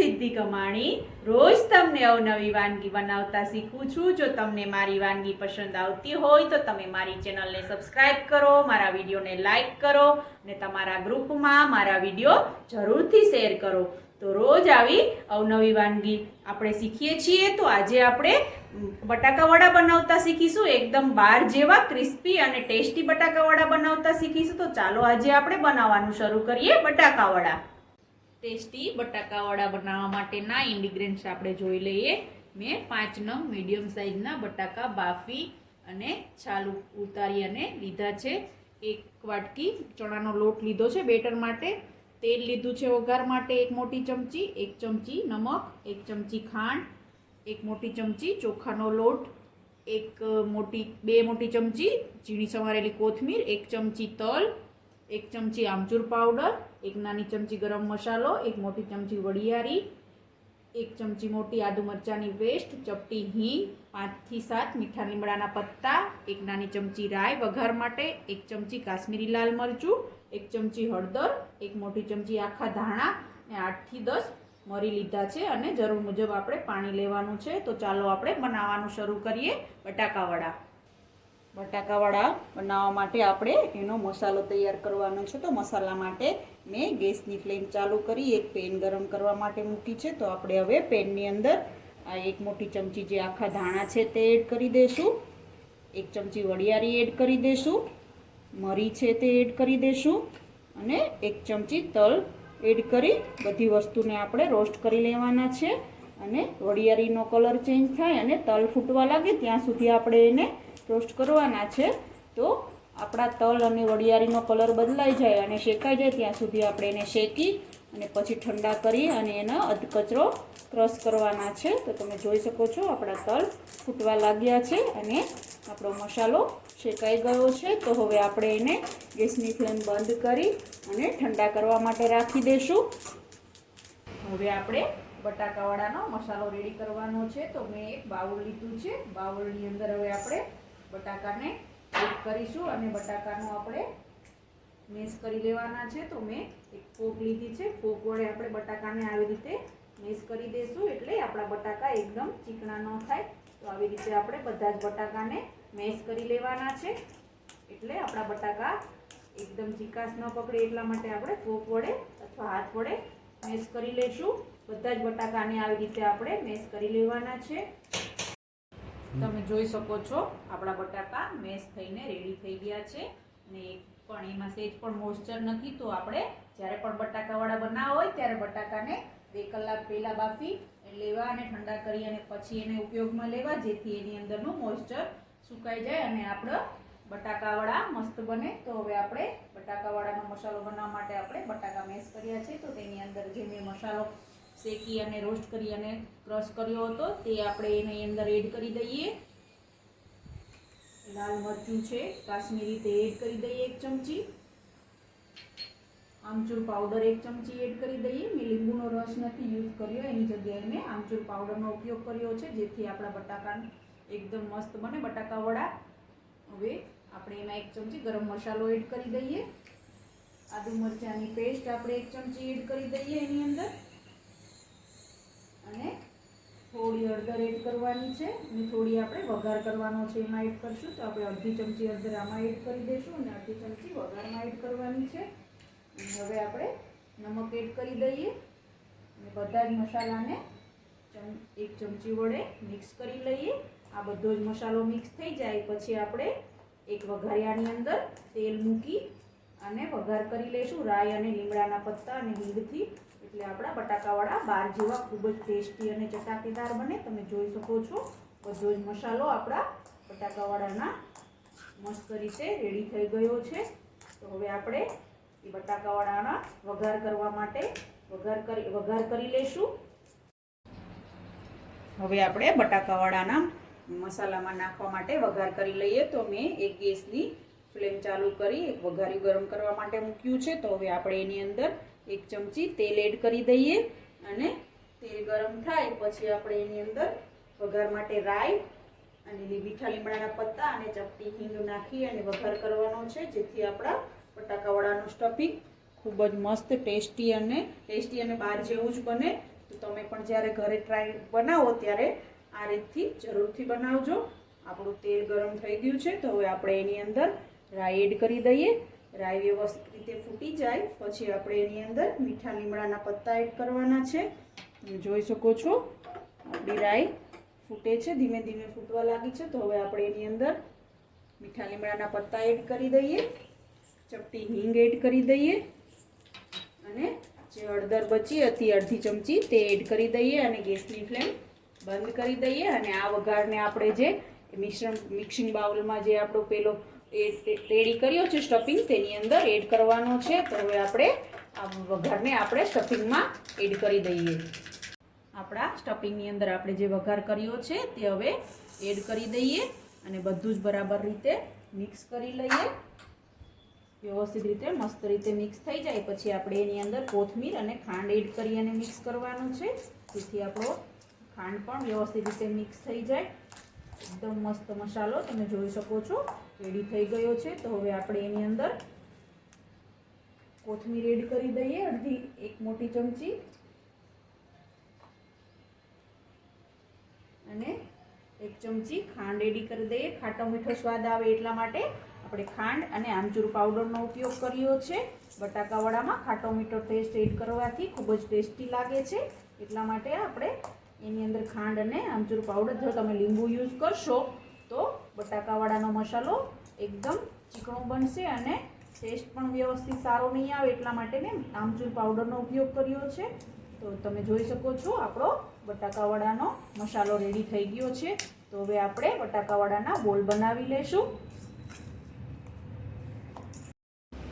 સિદ્ધિ કમાણી રોજ તમને અવનવી વાનગી બનાવતા શીખું છું। જો તમને મારી વાનગી પસંદ આવતી હોય તો તમે મારી ચેનલને સબસ્ક્રાઇબ કરો, મારા વિડીયોને લાઈક કરો અને તમારા ગ્રુપમાં મારા વિડીયો જરૂરથી શેર કરો। તો રોજ આવી અવનવી વાનગી આપણે શીખીએ છીએ। તો આજે આપણે બટાકા વડા બનાવતા શીખીશું। એકદમ બાર જેવા ક્રિસ્પી અને ટેસ્ટી બટાકા વડા બનાવતા શીખીશું। તો ચાલો આજે આપણે બનાવવાનું શરૂ કરીએ બટાકા વડા। ટેસ્ટી બટાકા વડા બનાવવા માટેના ઇન્ગ્રેડિયન્ટ્સ આપણે જોઈ લઈએ। મેં 5 નંગ મીડિયમ સાઇઝના બટાકા બાફી અને છાલ ઉતારી અને લીધા છે। 1 વાટકી ચણાનો લોટ લીધો છે બેટર માટે। તેલ લીધું છે વઘાર માટે 1 મોટી ચમચી, 1 ચમચી નમક, 1 ચમચી ખાંડ, 1 મોટી ચમચી ચોખાનો લોટ, 2 મોટી ચમચી ઝીણી સમારેલી કોથમીર, 1 ચમચી તલ, 1 ચમચી આમચૂર પાવડર, 1 નાની ચમચી ગરમ મસાલો, 1 મોટી ચમચી વડિયારી, 1 ચમચી મોટી આદુ મરચાંની પેસ્ટ, ચપટી હિંગ, 5 થી 7 મીઠા લીમડાના પત્તા, 1 નાની ચમચી રાઈ વઘાર માટે, 1 ચમચી કાશ્મીરી લાલ મરચું, 1 ચમચી હળદર, 1 મોટી ચમચી આખા ધાણા અને 8 થી 10 મરી લીધા છે અને જરૂર મુજબ આપણે પાણી લેવાનું છે। તો ચાલો આપણે બનાવવાનું શરૂ કરીએ બટાકા વડા। બટાકા વડા બનાવવા માટે આપણે એનો મસાલો તૈયાર કરવાનો છે। તો મસાલા માટે મેં ગેસની ફ્લેમ ચાલુ કરી એક પેન ગરમ કરવા માટે મૂકી છે। તો આપણે હવે પેનની અંદર આ 1 મોટી ચમચી જે આખા ધાણા છે તે એડ કરી દઈશું, 1 ચમચી વડિયારી એડ કરી દઈશું, મરી છે તે એડ કરી દઈશું અને 1 ચમચી તલ એડ કરી બધી વસ્તુને આપણે રોસ્ટ કરી લેવાના છે। અને વડિયારીનો કલર ચેન્જ થાય અને તલ ફૂટવા લાગે ત્યાં સુધી આપણે એને રોસ્ટ કરવાના છે। તો આપણા તલ અને વડિયારીનો કલર બદલાઈ જાય અને શેકાઈ જાય ત્યાં સુધી આપણે એને શેકી અને પછી ઠંડા કરી અને એનો અધકચરો ક્રશ કરવાના છે। તો તમે જોઈ શકો છો આપણા તલ ફૂટવા લાગ્યા છે અને આપણો મસાલો શેકાઈ ગયો છે। તો હવે આપણે એને ગેસની ફ્લેમ બંધ કરી અને ઠંડા કરવા માટે રાખી દઈશું। હવે આપણે બટાકા વડાનો મસાલો રેડી કરવાનો છે। તો મેં એક બાઉલ લીધું છે। બાઉલની અંદર હવે આપણે બટાકાને એડ કરીશું અને બટાકાનો આપણે મેશ કરી લેવાના છે। તો મેં એક ફોક લીધી છે, ફોક વડે આપણે બટાકાને આવી રીતે મેશ કરી દઈશું એટલે આપણા બટાકા એકદમ ચીકણા ન થાય। તો આવી રીતે આપણે બધા જ બટાકાને મેશ કરી લેવાના છે એટલે આપણા બટાકા એકદમ ચીકાશ ન પકડે એટલા માટે આપણે ફોક વડે અથવા હાથ વડે મેશ કરી લઈશું। બધા જ બટાકાને આવી રીતે આપણે મેશ કરી લેવાના છે। તમે જોઈ શકો છો આપણા બટાકા મેશ થઈને રેડી થઈ ગયા છે અને એક પણ એમાં સેજ પણ મોઇસ્ચર નથી। તો આપણે જ્યારે પણ બટાકા વડા બનાવવા હોય ત્યારે બટાકાને 2 કલાક પહેલાં બાફી લેવા અને ઠંડા કરી અને પછી એને ઉપયોગમાં લેવા, જેથી એની અંદરનું મોઇસ્ચર સુકાઈ જાય અને આપણો બટાકા વડા મસ્ત બને। તો હવે આપણે બટાકા વડાનો મસાલો બનાવવા માટે આપણે બટાકા મેશ કર્યા છે। તો તેની અંદર જે મેં મસાલો શેકી અને રોસ્ટ કરી અને ક્રશ કર્યો હતો તે આપણે એની અંદર એડ કરી દઈએ। લાલ મરચું છે કાશ્મીરી તે એડ કરી દઈએ 1 ચમચી, આમચૂર પાવડર 1 ચમચી એડ કરી દઈએ। મેં લીંબુનો રસ નથી યુઝ કર્યો, એની જગ્યાએ મેં આમચૂર પાવડરનો ઉપયોગ કર્યો છે જેથી આપણા બટાકા એકદમ મસ્ત બને બટાકા વડા। હવે આપણે એમાં 1 ચમચી ગરમ મસાલો એડ કરી દઈએ, આદુ મરચાંની પેસ્ટ આપણે 1 ચમચી એડ કરી દઈએ એની અંદર અને થોડી હળદર એડ કરવાની છે અને થોડી આપણે વઘાર કરવાનો છે એમાં એડ કરશું। તો આપણે અડધી ચમચી હળદર આમાં એડ કરી દઈશું અને અડધી ચમચી વઘારમાં એડ કરવાની છે। અને હવે આપણે નમક એડ કરી દઈએ અને બધા જ મસાલાને 1 ચમચી વડે મિક્સ કરી લઈએ। આ બધો જ મસાલો મિક્સ થઈ જાય પછી આપણે એક વઘારિયાની અંદર તેલ મૂકી અને વઘાર કરી લઈશું રાઈ અને લીમડાના પત્તા અને હિંગથી, એટલે આપણા બટાકા વડા બાર જેવા ખૂબ જ ટેસ્ટી અને ચટાકેદાર બને। તમે જોઈ શકો છો બધો જ મસાલો આપણા બટાકા વડાના મસ્ત રીતે રેડી થઈ ગયો છે। તો હવે આપણે એ બટાકા વડાના વઘાર કરવા માટે વઘાર કરી લઈશું। હવે આપણે બટાકા વડાના મસાલામાં નાખવા માટે વઘાર કરી લઈએ। તો મેં એક ગેસની ફ્લેમ ચાલુ કરી એક વઘારી ગરમ કરવા માટે મૂક્યું છે। તો હવે આપણે એની અંદર 1 ચમચી તેલ એડ કરી દઈએ અને તેલ ગરમ થાય પછી આપણે એની અંદર વઘાર માટે રાઈ અને મીઠા લીમડાના પત્તા અને ચપટી હિંગ નાખી અને વઘાર કરવાનો છે જેથી આપણા બટાકા વડાનું સ્ટફિંગ ખૂબ જ મસ્ત ટેસ્ટી અને બાર જેવું જ બને। તો તો તમે પણ જ્યારે ઘરે ટ્રાય બનાવો ત્યારે આ રીતથી જરૂરથી બનાવજો. આપણું તેલ ગરમ થઈ ગયું છે, તો હવે આપણે એની અંદર રાઈ એડ કરી દઈએ. રાઈ વ્યવસ્થિત રીતે ફૂટી જાય પછી આપણે એની અંદર મીઠા લીમડાના પત્તા એડ કરવાના છે. તમે જોઈ શકો છો આપણી રાઈ ફૂટે છે, ધીમે ધીમે ફૂટવા લાગી છે. તો હવે આપણે એની અંદર મીઠા લીમડાના પત્તા એડ કરી દઈએ, ચપટી હિંગ એડ કરી દઈએ અને જે હળદર બચી હતી અડધી ચમચી તે એડ કરી દઈએ અને ગેસની ફ્લેમ બંધ કરી દઈએ. અને આ વઘારને આપણે જે મિક્સિંગ બાઉલમાં જે આપણો પેલો રેડી કર્યો છે સ્ટફિંગ તેની અંદર એડ કરવાનો છે. તો હવે આપણે આ વઘારને આપણે સ્ટફિંગમાં એડ કરી દઈએ. આપણા સ્ટફિંગની અંદર આપણે જે વઘાર કર્યો છે તે હવે એડ કરી દઈએ અને બધું જ બરાબર રીતે મિક્સ કરી લઈએ. વ્યવસ્થિત રીતે મસ્ત રીતે મિક્સ થઈ જાય પછી આપણે એની અંદર કોથમીર અને ખાંડ એડ કરી અને મિક્સ કરવાનું છે, જેથી આપણો ખાંડ પણ વ્યવસ્થિત રીતે મિક્સ થઈ જાય. એકદમ મસ્ત મસાલો તમે જોઈ શકો છો રેડી થઈ ગયો છે. તો હવે આપણે એની અંદર કોથમીર એડ કરી દઈએ, એક મોટી ચમચી, અને 1 ચમચી ખાંડ એડ કરી દઈએ. ખાટો મીઠો સ્વાદ આવે એટલા માટે આપણે ખાંડ અને આમચૂર પાવડરનો ઉપયોગ કર્યો છે. બટાકાવડામાં ખાટો મીઠો ટેસ્ટ એડ કરવાથી ખૂબ જ ટેસ્ટી લાગે છે, એટલા માટે આપણે એની અંદર ખાંડ અને આમચૂર પાવડર. જો તમે લીંબુ યુઝ કરશો તો બટાકાવાળાનો મસાલો એકદમ ચીકણો બનશે અને ટેસ્ટ પણ વ્યવસ્થિત સારો નહીં આવે, એટલા માટે મેં આમચૂર પાવડરનો ઉપયોગ કર્યો છે. તો તમે જોઈ શકો છો આપણો બટાકાવાળાનો મસાલો રેડી થઈ ગયો છે. તો હવે આપણે બટાકાવાળાના બોલ બનાવી લેશું.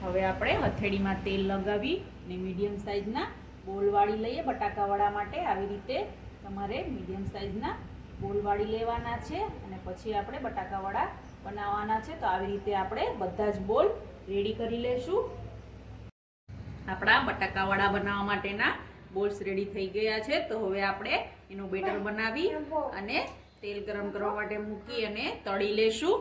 હવે આપણે હથેળીમાં તેલ લગાવી ને મીડિયમ સાઇઝના બોલ વાળી લઈએ. બટાકાવાળા માટે આવી રીતે તમારે મીડિયમ સાઇઝના બોલ વાળી લેવાના છે અને પછી આપણે બટાકાવાળા બનાવવાના છે. તો આવી રીતે આપણે બધા જ બોલ રેડી કરી લેશું. આપણા બટાકાવાળા બનાવવા માટેના બોલ્સ રેડી થઈ ગયા છે. તો હવે આપણે એનું બેટર બનાવી અને તેલ ગરમ કરવા માટે મૂકી અને તળી લેશું.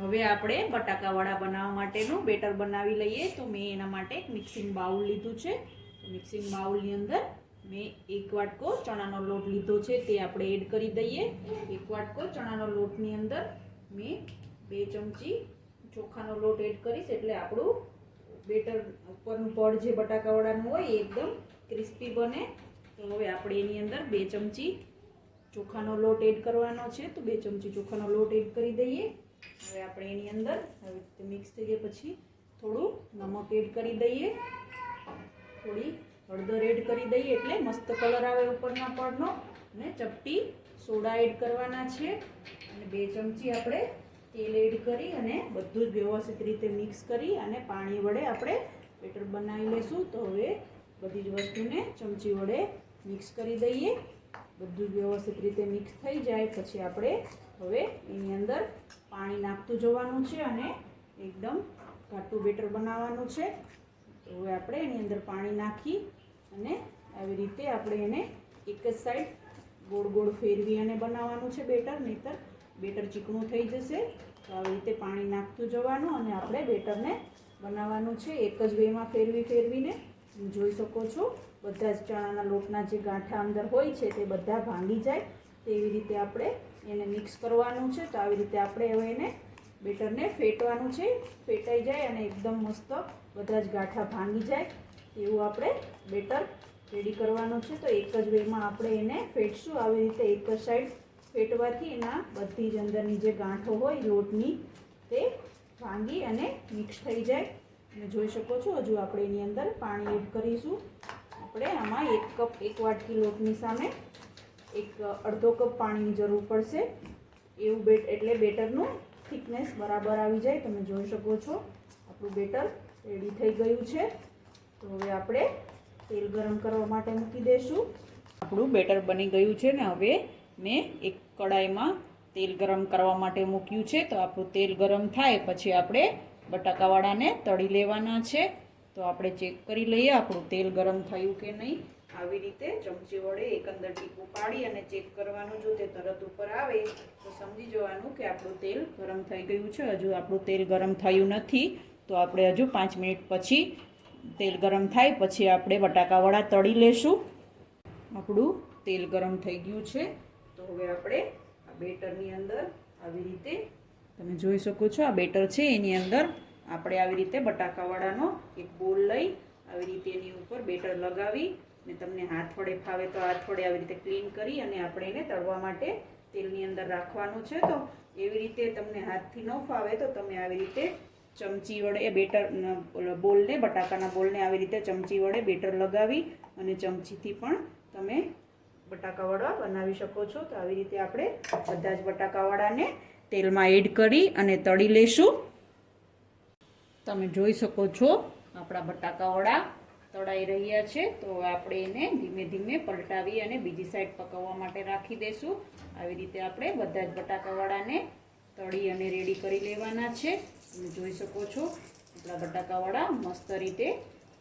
હવે આપણે બટાકાવાળા બનાવવા માટેનું બેટર બનાવી લઈએ. તો મેં એના માટે એક મિક્સિંગ બાઉલ લીધું છે. મિક્સિંગ બાઉલની અંદર મેં 1 વાટકો ચણાનો લોટ લીધો છે, તે આપણે એડ કરી દઈએ. 1 વાટકો ચણાનો લોટની અંદર મેં 2 ચમચી ચોખાનો લોટ એડ કરીશ, એટલે આપણું બેટર ઉપરનું પડ જે બટાકાવાળાનું હોય એ એકદમ ક્રિસ્પી બને. તો હવે આપણે એની અંદર 2 ચમચી ચોખાનો લોટ એડ કરવાનો છે. તો 2 ચમચી ચોખાનો લોટ એડ કરી દઈએ. હવે આપણે એની અંદર આવી રીતે મિક્સ થઈ ગયા પછી થોડું નમક એડ કરી દઈએ, થોડી હળદર એડ કરી દઈએ એટલે મસ્ત કલર આવે ઉપરના પડનો, અને ચપટી સોડા એડ કરવાના છે અને 2 ચમચી આપણે તેલ એડ કરી અને બધું જ વ્યવસ્થિત રીતે મિક્સ કરી અને પાણી વડે આપણે બેટર બનાવી લઈશું. તો હવે બધી જ વસ્તુને ચમચી વડે મિક્સ કરી દઈએ. બધું જ વ્યવસ્થિત રીતે મિક્સ થઈ જાય પછી આપણે હવે એની અંદર પાણી નાખતું જવાનું છે અને એકદમ ઘાટું બેટર બનાવવાનું છે. તો હવે આપણે એની અંદર પાણી નાખી અને આવી રીતે આપણે એને એક જ સાઈડ ગોળ ગોળ ફેરવી અને બનાવવાનું છે બેટર, નહીંતર બેટર ચીકણું થઈ જશે. તો આવી રીતે પાણી નાખતું જવાનું અને આપણે બેટરને બનાવવાનું છે એક જ વેમાં ફેરવીને. જોઈ શકો છો બધા જ ચણાના લોટના જે ગાંઠા અંદર હોય છે તે બધા ભાંગી જાય તેવી રીતે આપણે એને મિક્સ કરવાનું છે. તો આવી રીતે આપણે હવે એને બેટરને ફેટવાનું છે, ફેટાઈ જાય અને એકદમ મસ્ત બધા જ ગાંઠા ભાંગી જાય એવું આપણે બેટર રેડી કરવાનું છે. તો એક જ વેમાં આપણે એને ફેટશું. આવી રીતે એક જ સાઈડ ફેટવાથી એના બધી જ અંદરની જે ગાંઠો હોય લોટની તે ભાંગી અને મિક્સ થઈ જાય. અને જોઈ શકો છો હજુ આપણે એની અંદર પાણી એડ કરીશું. આપણે આમાં 1 કપ 1 વાટકી લોટની સામે અડધો કપ પાણીની જરૂર પડશે એવું એટલે બેટરનું થિકનેસ બરાબર આવી જાય. તમે જોઈ શકો છો આપણું બેટર રેડી થઈ ગયું છે. તો હવે આપણે તેલ ગરમ કરવા માટે મૂકી દઈશું. આપણું બેટર બની ગયું છે ને હવે મેં એક કડાઈમાં તેલ ગરમ કરવા માટે મૂક્યું છે. તો આપણું તેલ ગરમ થાય પછી આપણે બટાકાવાળાને તળી લેવાના છે. તો આપણે ચેક કરી લઈએ આપણું તેલ ગરમ થયું કે નહીં. આવી રીતે ચમચી વડે એકંદર ટીપું પાડી અને ચેક કરવાનું. જો તે તરત ઉપર આવે તો સમજી જવાનું કે આપણું તેલ ગરમ થઈ ગયું છે. હજુ આપણું તેલ ગરમ થયું નથી તો આપણે હજુ 5 મિનિટ પછી તેલ ગરમ થાય પછી આપણે બટાકા વડા તળી લેશું. આપણું તેલ ગરમ થઈ ગયું છે તો હવે આપણે આ બેટરની અંદર આવી રીતે તમે જોઈ શકો છો આ બેટર છે એની અંદર આપણે આવી રીતે બટાકા વડાનો એક બોલ લઈ આવી રીતે એની ઉપર બેટર લગાવી ને તમને હાથ વડે ફાવે તો હાથ વડે આવી રીતે ક્લીન કરી અને આપણે એને તળવા માટે તેલની અંદર રાખવાનું છે. તો એવી રીતે તમને હાથથી ન ફાવે તો તમે આવી રીતે ચમચી વડે બેટર બોલને બટાકાના બોલને આવી રીતે ચમચી વડે બેટર લગાવી અને ચમચીથી પણ તમે બટાકા વડા બનાવી શકો છો. તો આવી રીતે આપણે બધા જ બટાકા વડાને તેલમાં એડ કરી અને તળી લેશું. તમે જોઈ શકો છો આપણા બટાકા વડા તળાઈ રહ્યા છે. તો આપણે એને ધીમે ધીમે પલટાવી અને બીજી સાઈડ પકવવા માટે રાખી દઈશું. આવી રીતે આપણે બધા જ બટાકા વડાને તળી અને રેડી કરી લેવાના છે. તમે જોઈ શકો છો આપણા બટાકા વડા મસ્ત રીતે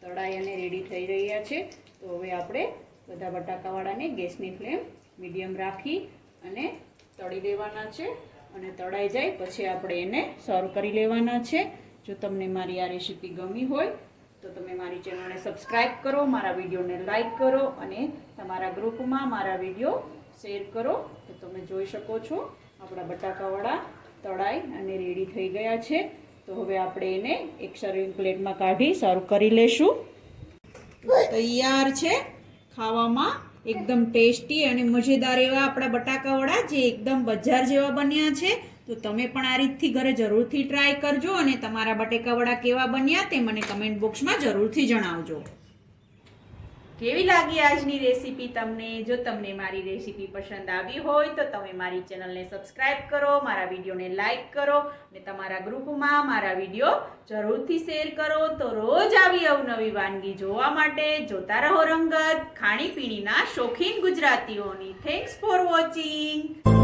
તળાઈ અને રેડી થઈ રહ્યા છે. તો હવે આપણે બધા બટાકા વડાને ગેસની ફ્લેમ મીડિયમ રાખી અને તળી લેવાના છે અને તળાઈ જાય પછી આપણે એને સર્વ કરી લેવાના છે. જો તમને મારી આ રેસીપી ગમી હોય તો તમે મારી ચેનલને સબસ્ક્રાઈબ કરો, મારા વિડીયોને લાઈક કરો અને તમારા ગ્રુપમાં મારા વિડીયો શેર કરો. તો તમે જોઈ શકો છો આપણા બટાકા વડા તળાઈ અને રેડી થઈ ગયા છે. તો હવે આપણે એને એક સર્વિંગ પ્લેટમાં કાઢી સર્વ કરી લેશું. તૈયાર છે ખાવામાં એકદમ ટેસ્ટી અને મજેદાર એવા આપણા બટાકા વડા જે એકદમ બજાર જેવા બન્યા છે. તો તમે પણ આ રીતથી ઘરે જરૂરથી ટ્રાય કરજો અને તમારા બટાકા વડા કેવા બન્યા તે મને કમેન્ટ બોક્સમાં જરૂરથી જણાવજો. કેવી લાગી આજની રેસીપી તમને? જો તમને મારી રેસીપી પસંદ આવી હોય તો તમે મારી ચેનલને સબસ્ક્રાઈબ કરો, મારા વિડીયોને લાઈક કરો અને તમારા ગ્રુપમાં મારા વિડીયો જરૂરથી શેર કરો. તો રોજ આવી અવનવી વાનગી જોવા માટે જોતા રહો રંગત, ખાણીપીણીના શોખીન ગુજરાતીઓની. Thanks for watching.